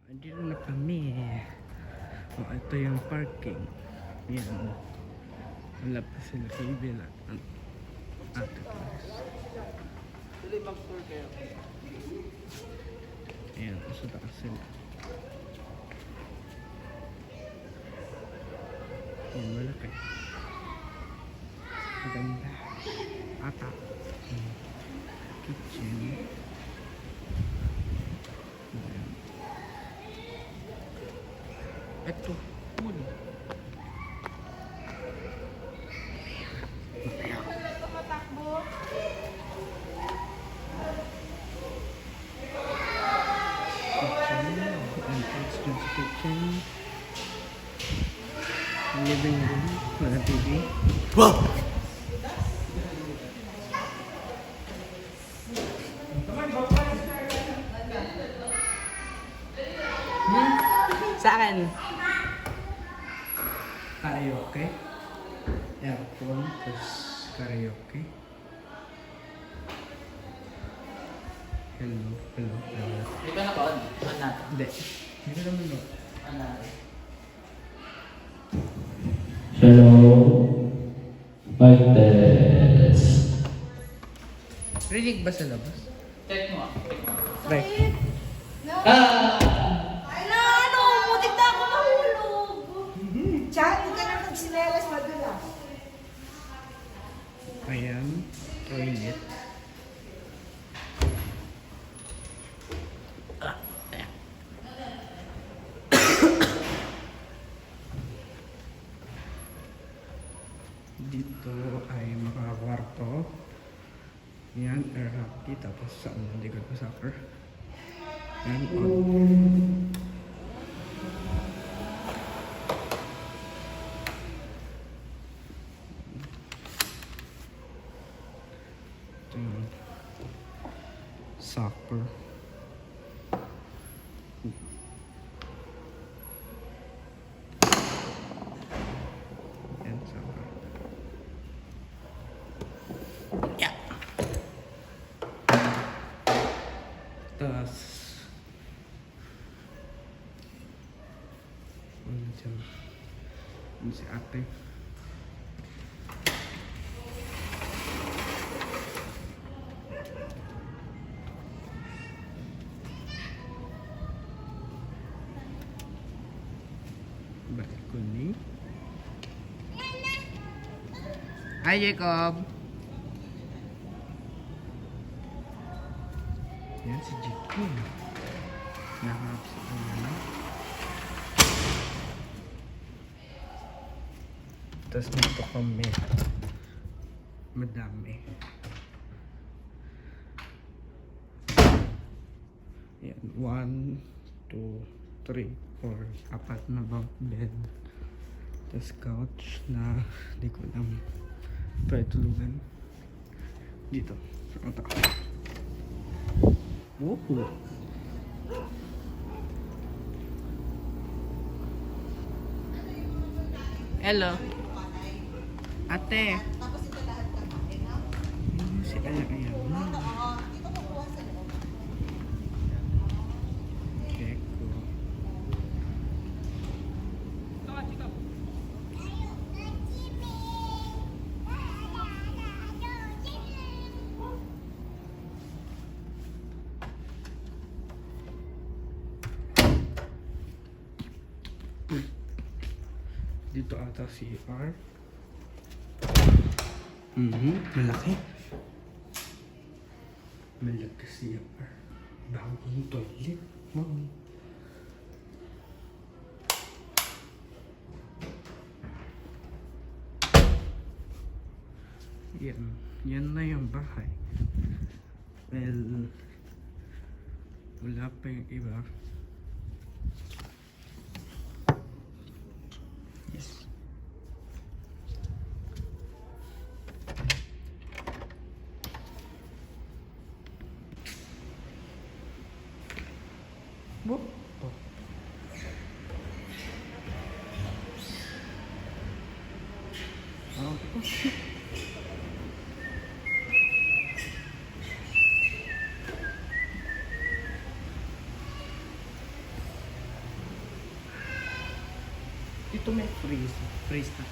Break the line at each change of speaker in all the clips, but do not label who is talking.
Andito na kami. Oh, ito yung parking. Yan. Wala pa sila kaibigan. Ate class.
Tuloy mag-tour kayo.
Ayan, sa taas sila. Yan, malaki. Maganda. Ata. Kitchen. Ayan. Ito. Pool. Kitchen. Living room. Wala TV.
Wow!
Sa akin. Karaoke. Aircon. Tapos karaoke. Hello. Hello. Hello.
Dito na ba? On natin.
Hindi. Hindi naman no.
On natin.
Hello, mic test.
Rinig ba sa labas?
Check mo ah.
Right.
Ay na, ano, mutik na ako mahulog. Chan, hindi ka na magsinelas madulas.
Ayan. Toilet. Dito ay makakwarto. Yan, air hockey. Tapos saan hindi ko soccer. Yan, on. Ito yung soccer. Yan, soccer. Yeah. Tapos ano dyan? Ano si ate? Balcony. Hi Jacob! Yan si Jacob. Nakakap sa kanya. Tapos dito kami. Madami. Yan. 1, 2, 3, 4. Apat na bunk bed. Tapos couch na di ko lang pwede tulugan. Dito. Ito. Woohoo! Hello. Ate.
Tapos ito lahat kakain, ha?
Si Ala ayan.
Oo, dito kukuha sa loob.
Keko. Dito ata CR. Malaki. Malaki CR. Bagong toilet. Wow. Yan. Yan na yung bahay. Well, wala pa yung iba. Yes. Whoop. Oh. Oh. Ito may freeze. Freeze na.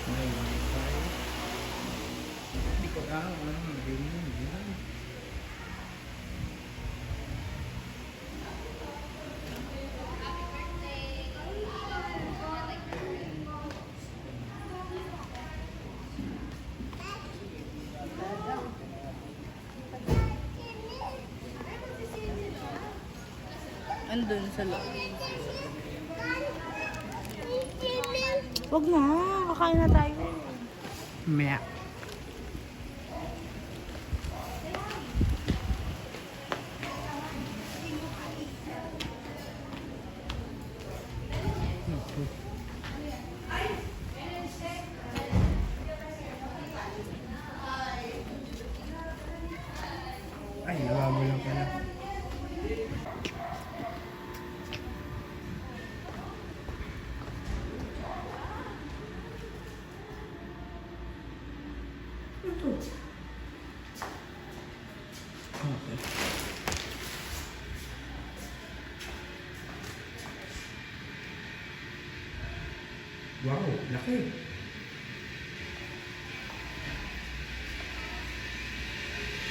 May wifi. Hindi ko alam. Ganyan yan.
Andun sa loob.
Huwag na, kakain na tayo.
Mea. Ay, nawa mo lang pala. Okay. Wow, laki.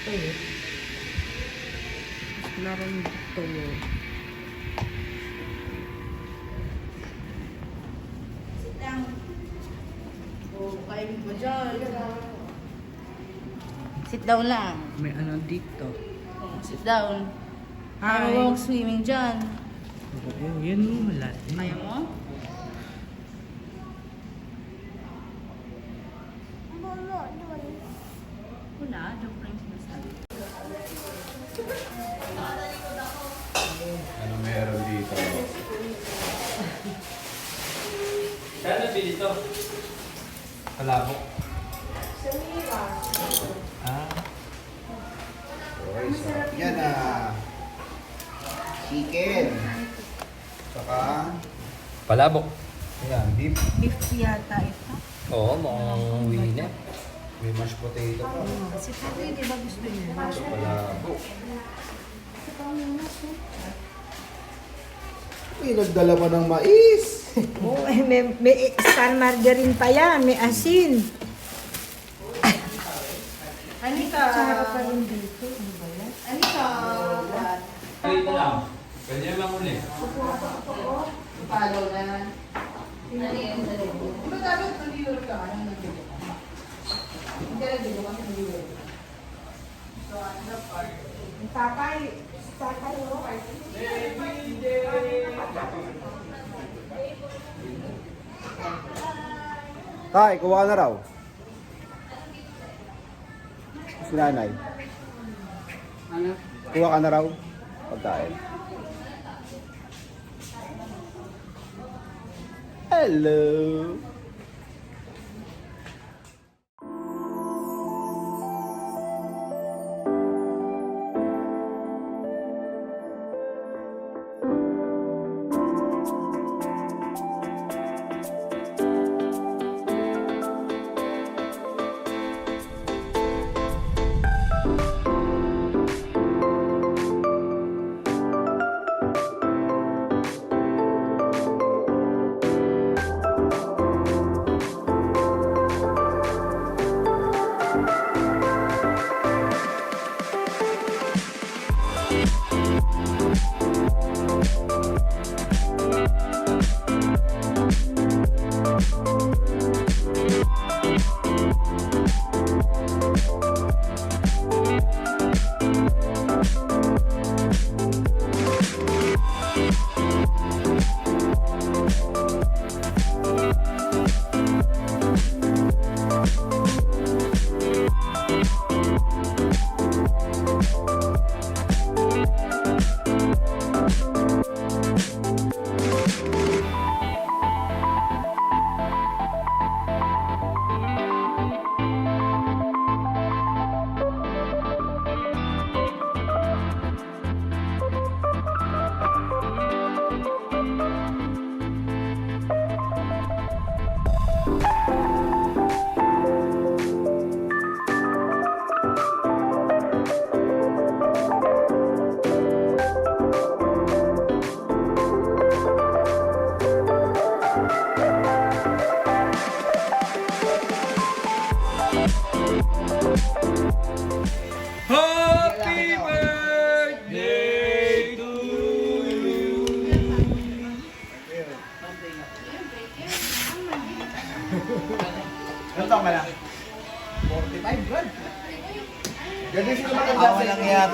Oh. Meron dito.
Sit down.
Oh, kain mo dyan. Sit down lang.
May ano dito.
Oh, sit down.
Hi.
Ayaw mo swimming dyan.
Oo, yan mo wala.
Ayaw mo? Wala, joke lang sinasabi.
Ano meron dito?
Saan nabili to?
Kalabok. Ah.
Okay, sarap yan chicken. Saka,
Palabok.
ayan, beef.
Beef yata ito.
Oo, mukhang winner.
May mashed potato pa.
Si Tati, di ba gusto niya?
Palabok. May nagdala pa ng mais.
Oo, may star margarine pa yan, may asin.
Anika.
Sarap pa rin dito. Ano ba yan?
Anika.
Dito lang. Pwede naman uli.
Follow na. Ano yun sa loob? Diba dapat nag-viewer ka? Anong nag-viewer ka? Hindi ka nag-viewer ka, nag-viewer ka. So, ano na part?
Tatay, oh.
Tay, kuha ka na raw. Si nanay.
Ano?
Kuha ka na raw. Pagkain. Hello.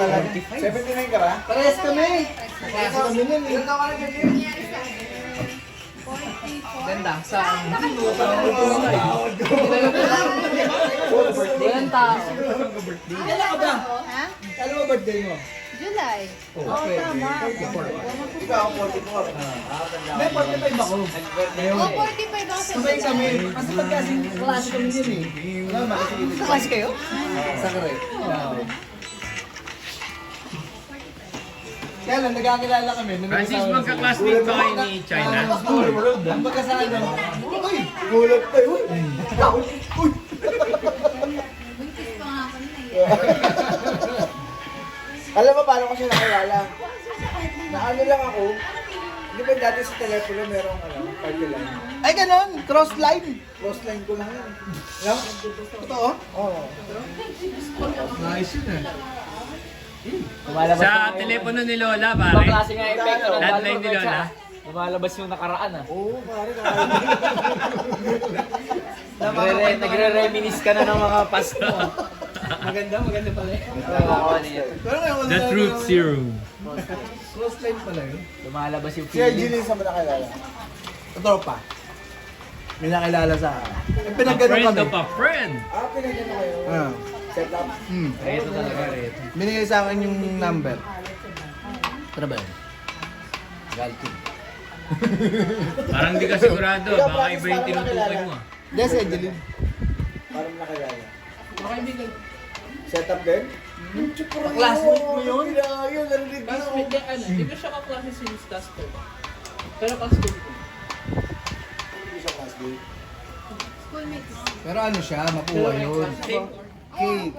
talaga. 79 ka ba?
Parehas kami. Parehas kami nun eh.
Ilan taon ka na ganyan?
Ganda. Saan? Walang tao. Kailan ka ba?
Ha?
Kailan mo birthday mo?
July.
Okay.
Ikaw, 44.
May 45 ako.
Oh, 45 ako.
Sabay kami. Kasi pagkasing klase kami yun eh. Wala, makikita.
Klase kayo?
Sakre. Kaya lang, nagkakilala kami.
Francis, magka-classmate ba kayo ni China?
Ang pagkasala mo. Uy!
Gulat tayo. Uy! Uy!
Buntis pa nga kami na
Alam mo paano ko siya nakilala? Naano lang ako. Di ba dati sa telepono merong party line?
Ay, ganon! Cross line!
Cross line ko lang yan. Alam?
Totoo?
Oo.
Nice yun eh.
Sa telepono ni Lola, pare.
Klase nga effect.
Landline ni Lola.
Lumalabas yung nakaraan ah.
Oo, pare.
Nagre-reminis ka na ng mga Pasko. Maganda pala eh.
Pero ngayon, wala
The
na-
Truth Serum.
Cross line pala yun.
Lumalabas yung
Si Arjun sa mo nakilala.
Totoo pa. May nakilala sa akin. Eh,
A
pinagano
friend
kami.
of a friend.
Pinagano kayo.
Ah.
Set up.
Reto talaga, reto.
Binigay sa akin yung number. Ano ba yun? Galkin.
Parang di ka sigurado. Baka iba yung tinutukoy mo ah.
Yes, Edeline.
Parang nakilala.
Baka hindi ka.
Set up din?
Classmate mo yun?
Yun, narinig mo.
niya, hindi ko siya kaklase since last term. Pero classmate ko.
Hindi siya classmate.
Pero ano siya, mapuha yun. Cake.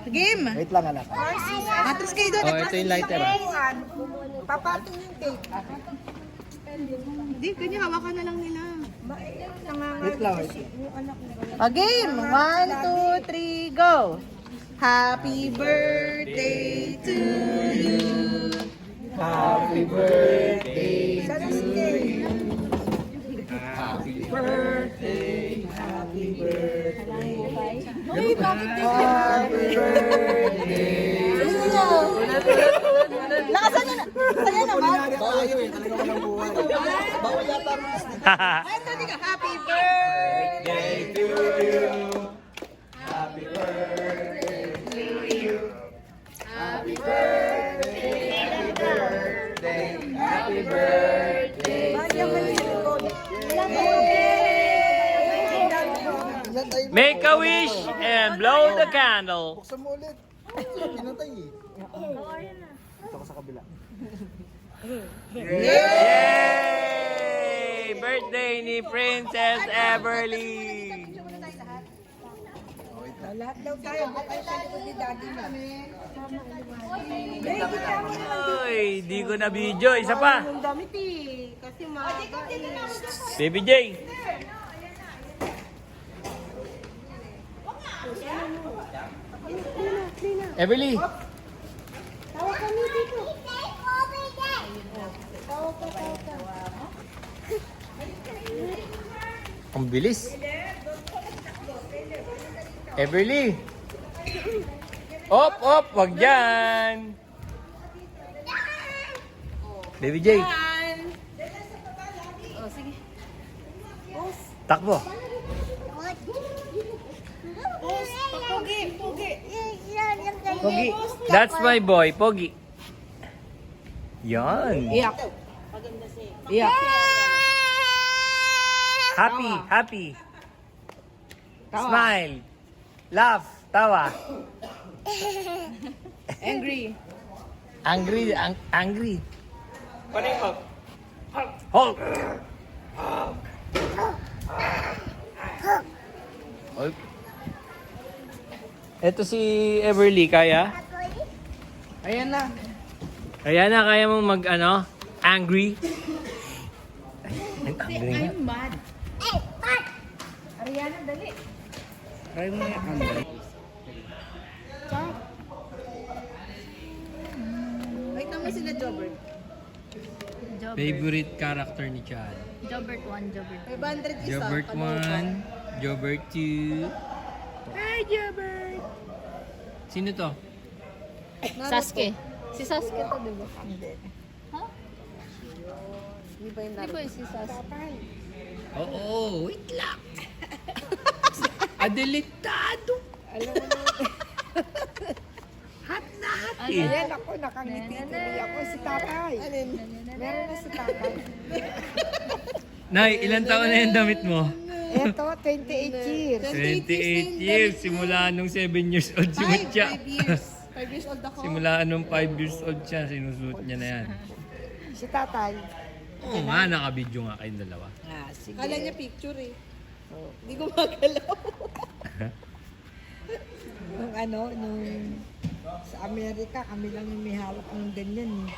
Game.
Wait lang anak.
Matras kayo doon.
Oh, ito yung lighter ah.
Papatong yung cake. Hindi, ganyan hawakan na lang nila.
Wait lang.
Game. 1, 2, 3, go. Happy birthday to you.
Happy birthday to you. Happy birthday. Happy birthday.
Uy, bakit din?
Happy birthday.
Lakasan nyo na. Saya naman.
Bawal yun eh, talaga walang buhay. Bawal yata rin.
Ito, di ka. Happy birthday.
To you. Happy birthday to you. Happy birthday. Happy birthday. Happy birthday.
Make a wish and blow the candle.
Buksan mo ulit. Pinatay eh. Ito ko sa kabila.
Yay! Birthday ni Princess Everly.
Lahat daw tayo. Bakit sa likod ni daddy na?
Uy, di ko na video. Isa pa.
Ang damit eh. Kasi maaga eh.
Baby J. Everly.
Tawag kami dito. Tawag ka.
Ang bilis. Everly. Op, wag dyan. Baby J.
Oh, sige.
Takbo. Pogi. That's my boy, Pogi. Yan.
Iyak. Iyak.
Happy. Smile. Laugh. Tawa.
Angry.
Angry.
Paano yung
Hulk. Hulk. Ito si Everly, kaya?
Ayan na.
Kaya na, kaya mong angry? Angry nga.
I'm mad. Ariana, dali.
Try mo yung ano.
Wait naman sila, Jobert.
Favorite character ni Chad?
Jobert 1, Jobert 500 isa.
Jobert 1, Jobert 2.
Hi, Jobert.
Sino to?
Sasuke. Si Sasuke to, di ba?
Hindi.
Ha?
Hindi ba yung
Di ba yung si Sasuke?
Tatay.
Oo, wait lang. Adelitado.
Alam mo na.
Ano?
Ayan ako, nakangiti tuloy ako. Si tatay. Meron na si tatay.
Nay, ilan taon na yung damit mo?
Eto, 28 years.
28 years. Simula nung 7 years old si Mucha.
5 years. 5 years old ako.
Simula nung 5 years old siya, sinusuot niya na yan.
Si tatay.
Oo nga, nakabidyo nga kayong dalawa.
Ah, sige.
Kala niya picture eh. Hindi ko magalaw.
Nung nung sa Amerika, kami lang yung may hawak ng ganyan eh.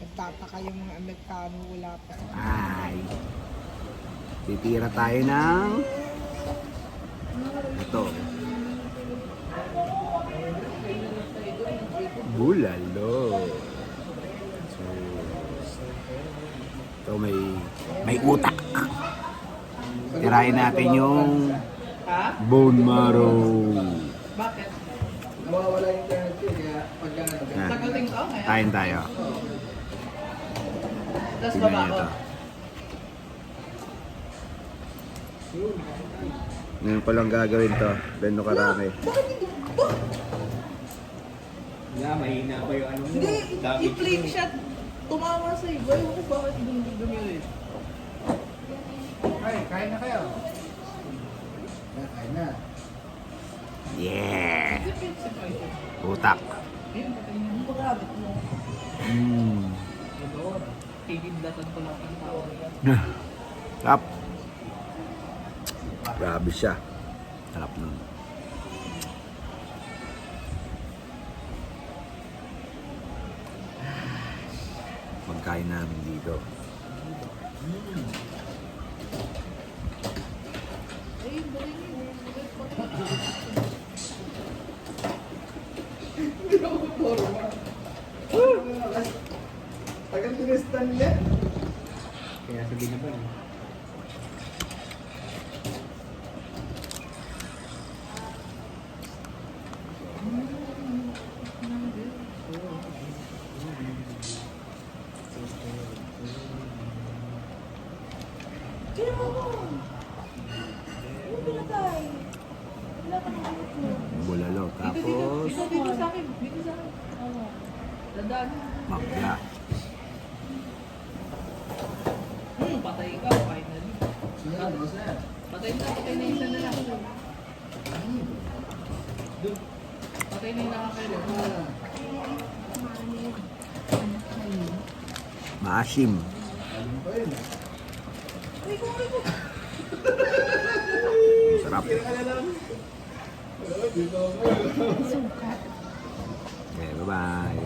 Nagtataka yung mga Amerikano wala pa sa
Ay. Titira tayo ng ito. Bulalo. So, ito may utak. Tirahin natin yung bone marrow.
Bakit?
Mawawala yung internet ko, kaya pagka
Yan.
Sagaling ka?
Kain tayo.
Tapos
Tingnan
baba
niyo
ko.
ito. Ngayon ko lang gagawin to. Bendo karami.
Nga, mahina pa yung ano mo.
Hindi,
Dami.
i-flip shot. Tumawa sa iba. Ewan ko bakit dumilit.
Ay, kain na kayo. Kain na.
Yeah! Utak.
Kikidlatan ko lang ang tao.
Sarap. Grabe siya. Sarap nun. Pagkain namin dito.
Tagal tinistan niya. Kaya sabi na ba eh.
Bulalo. Tapos,
Dito sa akin. Dito sa akin. Oo. Dadaan.
makya.
Patay ka. Finally. Patay na. Patay na isa na lang. Patay na yung nakakailan.
Maasim. Sarap. Okay, bye-bye.